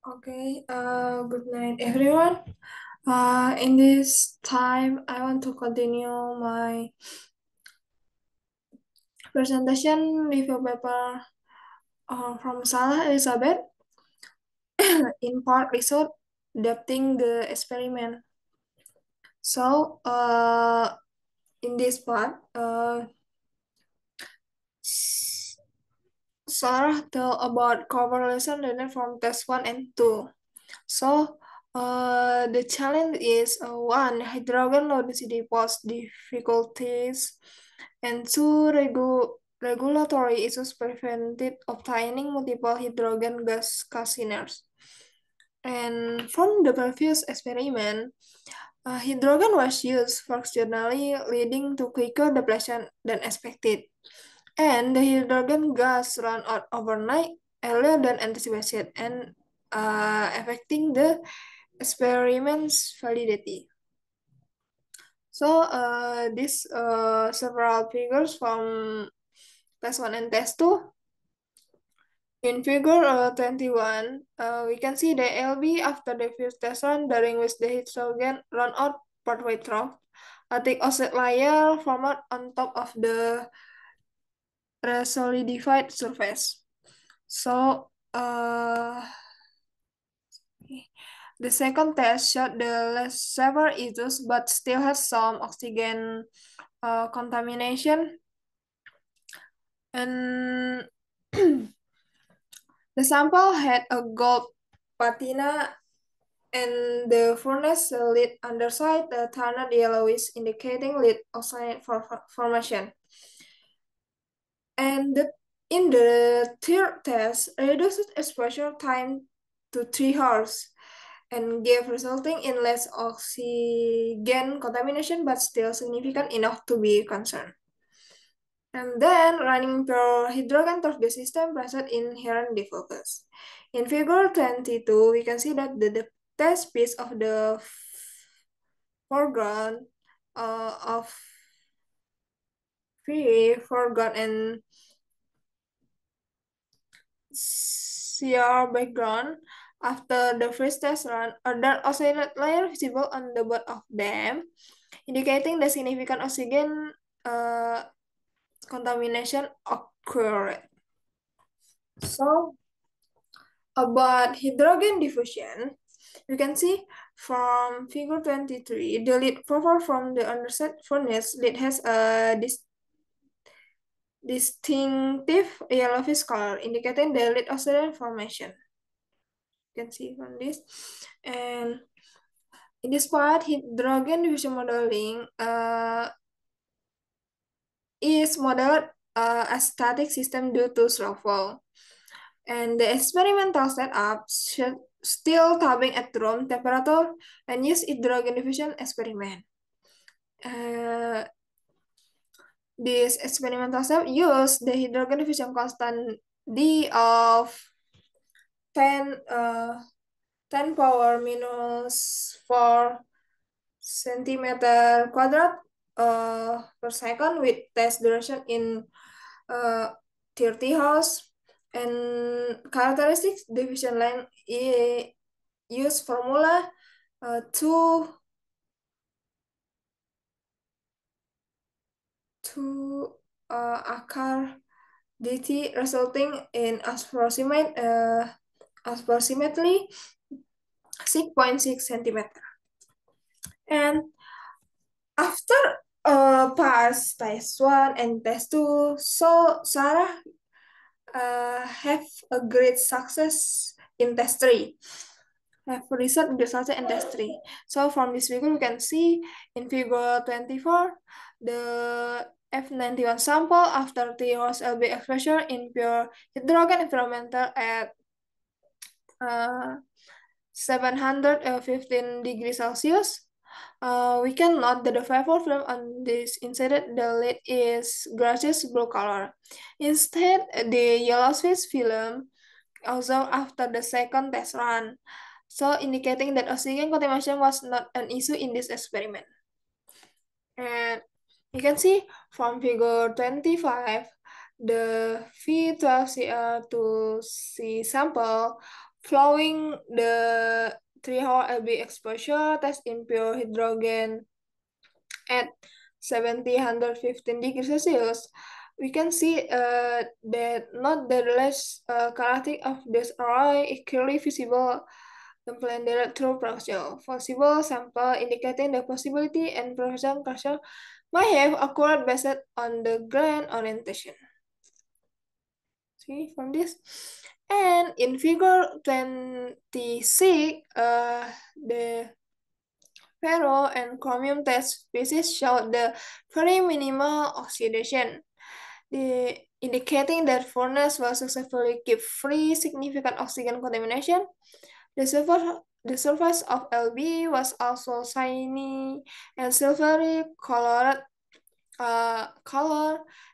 Okay, good night, everyone. In this time, I want to continue my presentation review paper from Salah Elizabeth in part result adapting the experiment. So, in this part, Sarah tell about correlation learned from test 1 and 2. So, the challenge is one, hydrogen low density pose difficulties, and two, regulatory issues prevented obtaining multiple hydrogen gas calciners. And from the previous experiment, hydrogen was used functionally, leading to quicker depletion than expected. And the hydrogen gas ran out overnight earlier than anticipated and affecting the experiment's validity. So this several figures from test 1 and test 2. In figure 21, we can see the LB after the first test run during which the hydrogen run out partway through. A thick oxide layer formed on top of the resolidified surface. So the second test showed the less severe issues but still has some oxygen contamination. And the sample had a gold patina and the furnace lid underside turned yellowish, indicating lead oxide formation. And in the third test, reduced exposure time to 3 hours and gave resulting in less oxygen contamination but still significant enough to be concerned. And then running pure hydrogen torque system present inherent defocus. In figure 22, we can see that the test piece of the foreground of free foreground and shear background after the first test run, a dark oxide layer visible on the both of them, indicating the significant oxygen uh, contamination occurred. So, about hydrogen diffusion, you can see from figure 23, the lead profile from the underside furnace lead has a distinctive yellowish color, indicating the lead oxide formation. You can see from this. And in this part, hydrogen diffusion modeling is modeled as static system due to snowfall. And the experimental setup should still tubbing at room temperature and use hydrogen diffusion experiment. Uh, this experimental setup use the hydrogen diffusion constant D of 10, 10 power minus 4 centimeter quadrat per second with test duration in 30 hours and characteristics division line use formula 2 akar dt resulting in approximately 6.6 centimeter. And after pass test 1 and test 2, so Sarah have a great success in test 3. Have result the success in test 3. So from this figure, we can see in figure 24, the F91 sample after 3 hours LB exposure in pure hydrogen environmental at 715 degrees Celsius. We can note that the vapor film on this inside the lid is gracious blue color. Instead, the yellowish film also after the second test run, so indicating that oxygen contamination was not an issue in this experiment. And you can see from figure 25, the V12CR2C sample Following the 3-hour LB exposure test in pure hydrogen at 7,115 degrees Celsius, we can see that not the less characteristic of this array is clearly visible implemented through partial possible sample indicating the possibility and Professor Carson might have occurred based on the grain orientation. See from this. And in figure 26, the ferro and chromium test species showed the very minimal oxidation, indicating that furnace will successfully keep free significant oxygen contamination. The surface of LB was also shiny and silvery color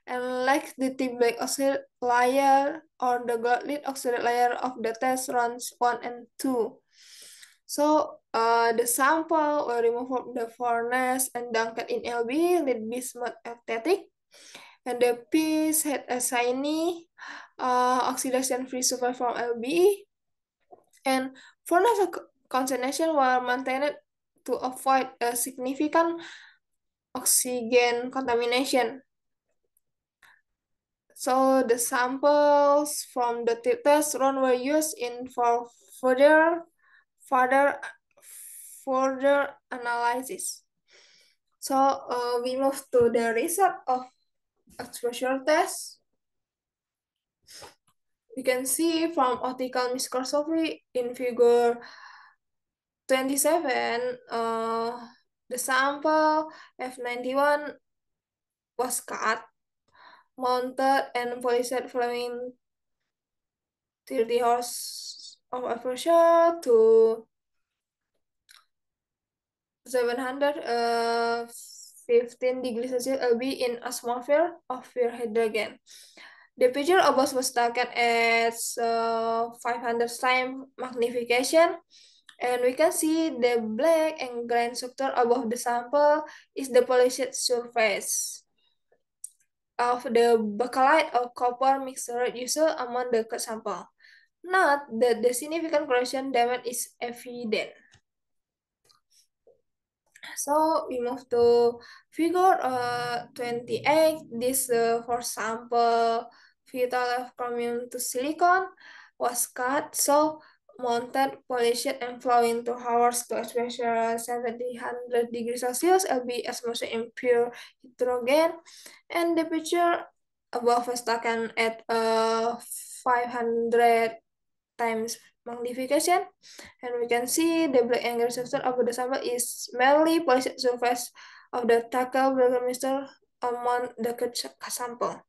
and lacked the thick black oxide layer or the gold oxide layer of the test runs 1 and 2. So the sample were removed from the furnace and dunked in LB with bismuth aesthetic, and the piece had a shiny oxidation-free surface from LB, and furnace concentration were maintained to avoid a significant oxygen contamination. So the samples from the test run were used in for further further analysis. So we move to the result of exposure test. We can see from optical microscopy in figure 27, the sample F91 was cut, mounted, and polished following 30 hours of exposure to 715 degrees Celsius LB in atmosphere of pure hydrogen. The picture above was taken at 500 times magnification, and we can see the black and green structure above the sample is the polished surface of the bakelite or copper mixture used among the sample. Note that the significant corrosion damage is evident. So we move to figure 28. This, for example, vital of chromium to silicon was cut, so mounted, polished, and flowing 2 hours to exposure 700 degrees Celsius, LB atmosphere in pure hydrogen. And the picture above was taken at 500 times magnification, and we can see the black angle structure of the sample is merely polished surface of the tackle burgomaster among the sample.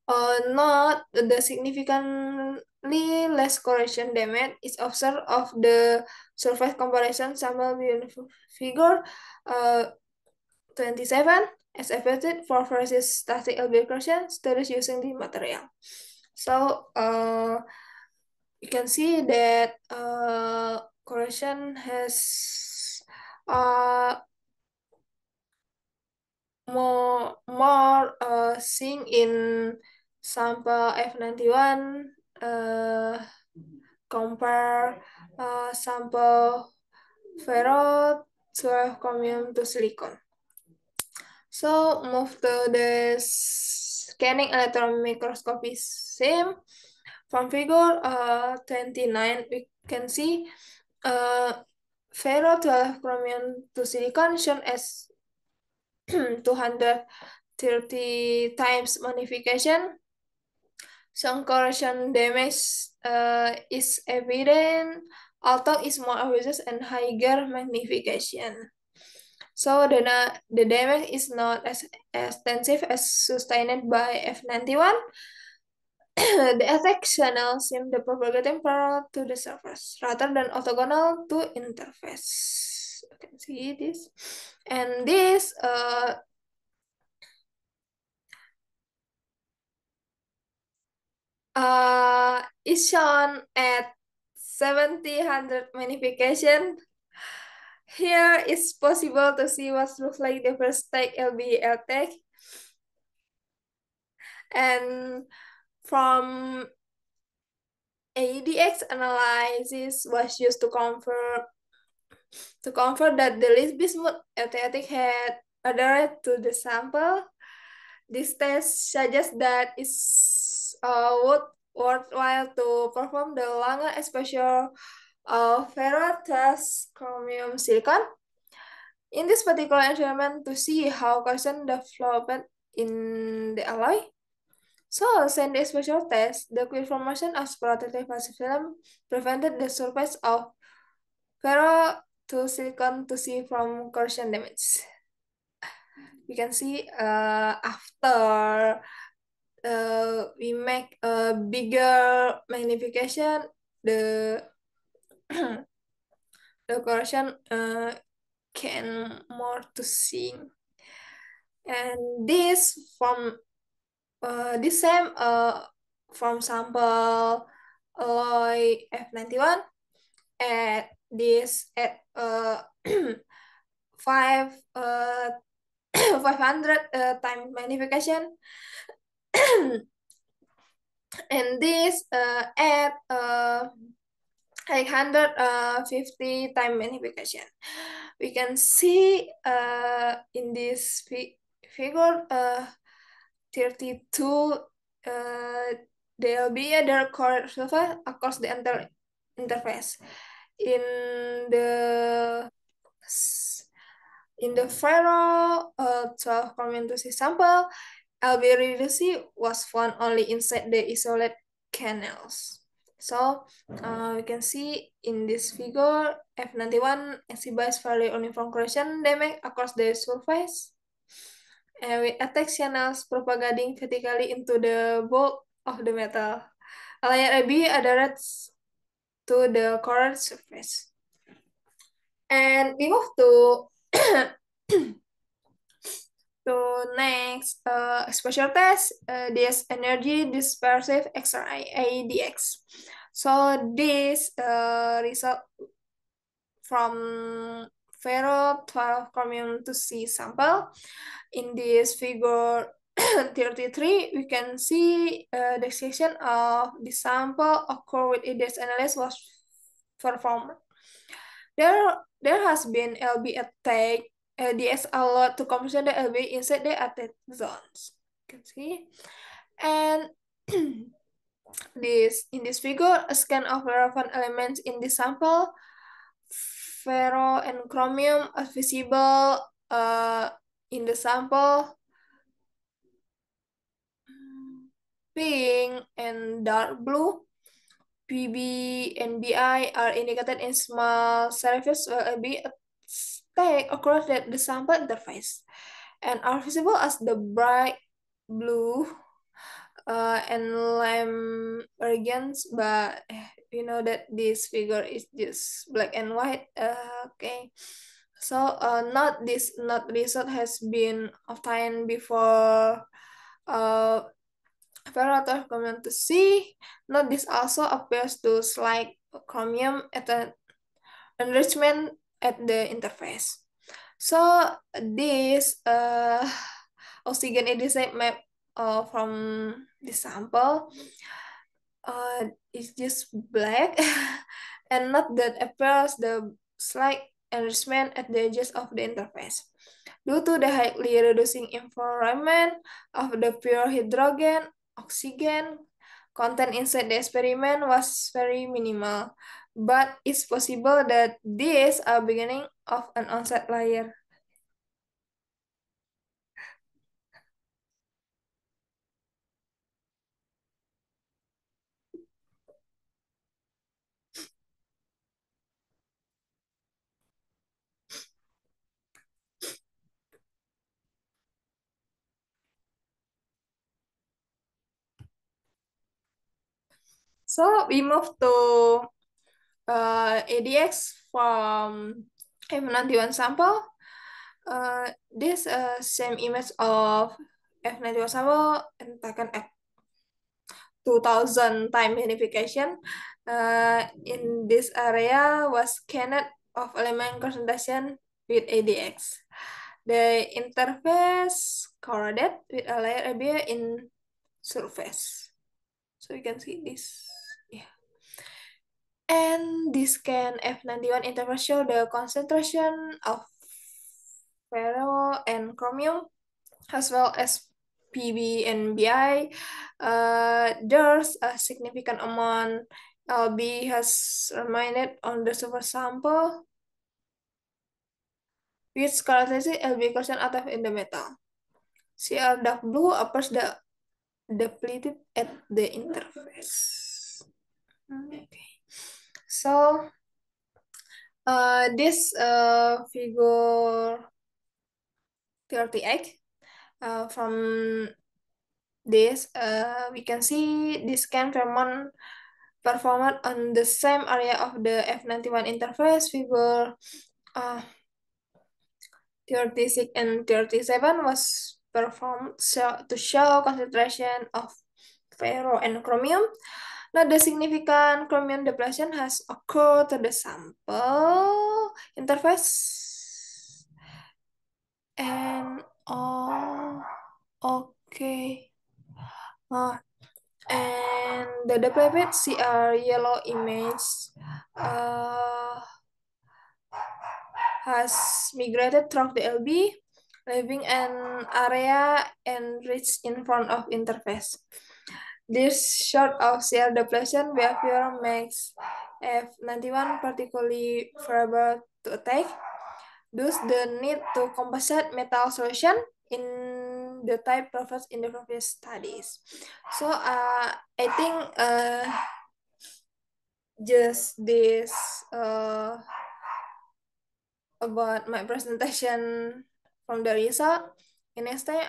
Not the significantly less corrosion damage is observed of the surface comparison sample figure 27 as affected for versus static LB corrosion studies using the material. So you can see that corrosion has seen in sample F91 compare sample ferro 12 chromium to silicon. So move to the scanning electron microscopy sim. From figure 29, we can see ferro 12 chromium to silicon shown as 230 times magnification. Some corrosion damage is evident, although it's more obvious and higher magnification. So the damage is not as extensive as sustained by F91. The attack channel seem the propagating parallel to the surface rather than orthogonal to interface. You can see this. And this is shown at 700 magnification. Here it's possible to see what looks like the first tag LBL tag. And from ADX analysis was used to confirm that the least bismuth aesthetic had adhered to the sample. This test suggests that it's worthwhile to perform the longer exposure of ferrous chromium silicon in this particular environment to see how corrosion developed in the alloy. So, since the exposure test, the quick formation of protective passive film prevented the surface of ferro to silicon to see from corrosion damage. You can see after we make a bigger magnification, the the corrosion can more to see. And this same from sample alloy F91 at this at five 500 time magnification and this at 850 time magnification. We can see in this figure 32 there will be a correct surface across the entire interface. In the ferro 12 chromium sample, LB reducing was found only inside the isolate canals. So we can see in this figure F91 exhibits fairly uniform corrosion damage across the surface and with attack channels propagating vertically into the bulk of the metal. Layer AB adheres to the correct surface. And we move to next special test, this energy dispersive X-ray ADX. So this result from ferro 12 chromium to C sample. In this figure 33, we can see the section of the sample occur with this analysis was performed. There has been LB attack LDS allowed to compression the LB inside the attack zones. You can see. And in this figure, a scan of relevant elements in the sample, ferro and chromium are visible in the sample. Pink and dark blue. PB and BI are indicated in small serifs while LB attack across the sample interface and are visible as the bright blue and lime regions, but you know that this figure is just black and white. Okay, so not result has been obtained before ferrous chromium to C. Note this also appears to slight chromium at an enrichment at the interface. So this oxygen EDC map from the sample is just black and not that appears the slight enrichment at the edges of the interface. Due to the highly reducing environment of the pure hydrogen, oxygen content inside the experiment was very minimal, but it's possible that these are beginning of an onset layer. So we move to ADX from F91 sample. This same image of F91 sample and taken at 2000 time magnification. In this area was scanned of element concentration with ADX. The interface corroded with a layer area in surface. So you can see this. Yeah. And this can F91 interface show the concentration of ferro and chromium as well as PB and BI. There's a significant amount LB has remained on the super sample, which characterizes LB constant atom in the metal. CR dark blue appears the depleted at the interface. Okay. So this figure 38 from this we can see this can Fremont performed on the same area of the F91 interface. Figure uh, 36 and 37 was performed to show concentration of ferro and chromium. Now, the significant chromium depletion has occurred to the sample interface. And oh, okay. Uh, and the depleted CR yellow image uh, has migrated through the LB, leaving an area enriched in front of interface. This sort of CR depletion behavior makes F91 particularly favorable to attack. Thus, the need to compensate metal solution in the type proposed in the previous studies. So, I think just this about my presentation from the result. In next time,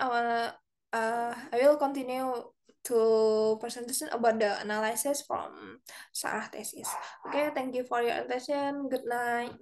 I will continue to presentation about the analysis from Sarah thesis. Okay, thank you for your attention. Good night.